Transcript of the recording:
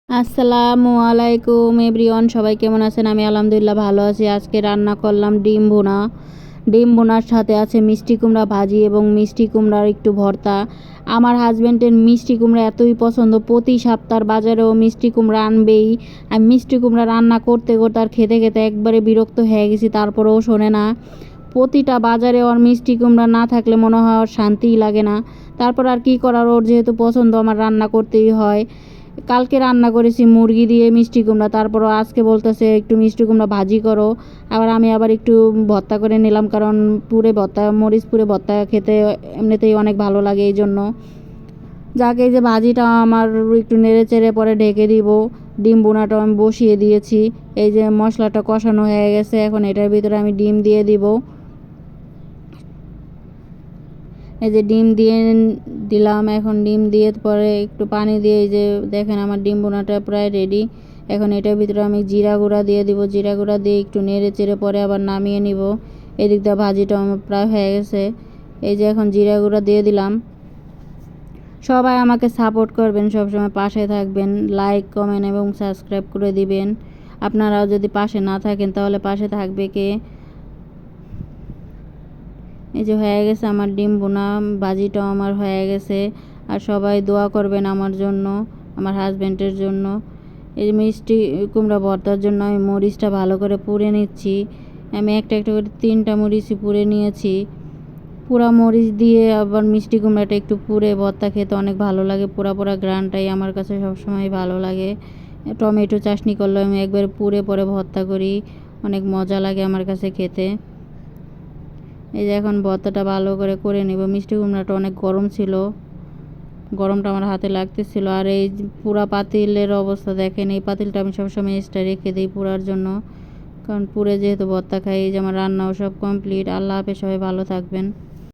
আসসালামু আলাইকুম এভরিওয়ান, সবাই কেমন আছেন? আমি আলহামদুলিল্লাহ ভালো আছি। আজকে রান্না করলাম ডিম ভুনা। ডিম ভুনার সাথে আছে মিষ্টি কুমড়া ভাজি এবং মিষ্টি কুমড়ার একটু ভর্তা। আমার হাজব্যান্ডের মিষ্টি কুমড়া এতই পছন্দ, প্রতি সপ্তাহ বাজারেও মিষ্টি কুমড়া আনবেই। আমি মিষ্টি কুমড়া রান্না করতে করতে আর খেতে খেতে একবারে বিরক্ত হয়ে গেছি, তারপরেও শোনে না। প্রতিটা বাজারে ওর মিষ্টি কুমড়া না থাকলে মনে হয় ওর শান্তিই লাগে না। তারপর আর কি করার, ওর যেহেতু পছন্দ আমার রান্না করতেই হয়। কালকে রান্না করেছি মুরগি দিয়ে মিষ্টি কুমড়া, তারপরও আজকে বলতেছে একটু মিষ্টি কুমড়া ভাজি করো। আমি আবার একটু ভর্তা করে নিলাম, কারণ পুরে ভর্তা, মরিচ পুরে ভর্তা খেতে এমনিতেই অনেক ভালো লাগে, এই জন্য। যাকে এই যে ভাজিটা আমার একটু নেড়ে চেড়ে পরে ঢেকে দিব। ডিম বোনাটাও আমি বসিয়ে দিয়েছি। এই যে মশলাটা কষানো হয়ে গেছে, এখন এটার ভিতরে আমি ডিম দিয়ে দিব। এই যে ডিম দিয়ে দিলাম, এখন ডিম দিয়ে পরে একটু পানি দিয়ে, এই যে দেখেন আমার ডিম বোনাটা প্রায় রেডি। এখন এটার ভিতরে আমি জিরা গুঁড়া দিয়ে দিব। জিরা গুঁড়া দিয়ে একটু নেড়ে চেড়ে পরে আবার নামিয়ে নিব। এদিক দিয়ে ভাজিটা আমার প্রায় হয়ে গেছে। এই যে এখন জিরা গুঁড়া দিয়ে দিলাম। সবাই আমাকে সাপোর্ট করবেন, সবসময় পাশে থাকবেন, লাইক কমেন্ট এবং সাবস্ক্রাইব করে দিবেন। আপনারাও যদি পাশে না থাকেন তাহলে পাশে থাকবে কে? এই যে হয়ে গেছে আমার ডিম বোনা, ভাজিটাও আমার হয়ে গেছে। আর সবাই দোয়া করবেন আমার জন্য, আমার হাজব্যান্ডের জন্য। এই মিষ্টি কুমড়া ভর্তার জন্য আমি মরিচটা ভালো করে পুড়ে নিচ্ছি। আমি একটা একটা করে 3টা মরিচই পুড়ে নিয়েছি। পুরা মরিচ দিয়ে আবার মিষ্টি কুমড়াটা একটু পুড়ে ভর্তা খেতে অনেক ভালো লাগে। পুরা পুরা গ্রানটাই আমার কাছে সবসময় ভালো লাগে। টমেটো চাটনি করলে আমি একবার পুড়ে পরে ভর্তা করি, অনেক মজা লাগে আমার কাছে খেতে। এই যে এখন ভর্তাটা ভালো করে করে নেব। মিষ্টি কুমড়াটা অনেক গরম ছিল, গরমটা আমার হাতে লাগতেছিল। আর এই পুরা পাতিলের অবস্থা দেখেন, এই পাতিলটা আমি সবসময় এক্সট্রা রেখে দিই পুরার জন্য, কারণ পুরে যেহেতু ভর্তা খাই। এই যে আমার রান্নাও সব কমপ্লিট। আল্লাহ হাফেজ, সবাই ভালো থাকবেন।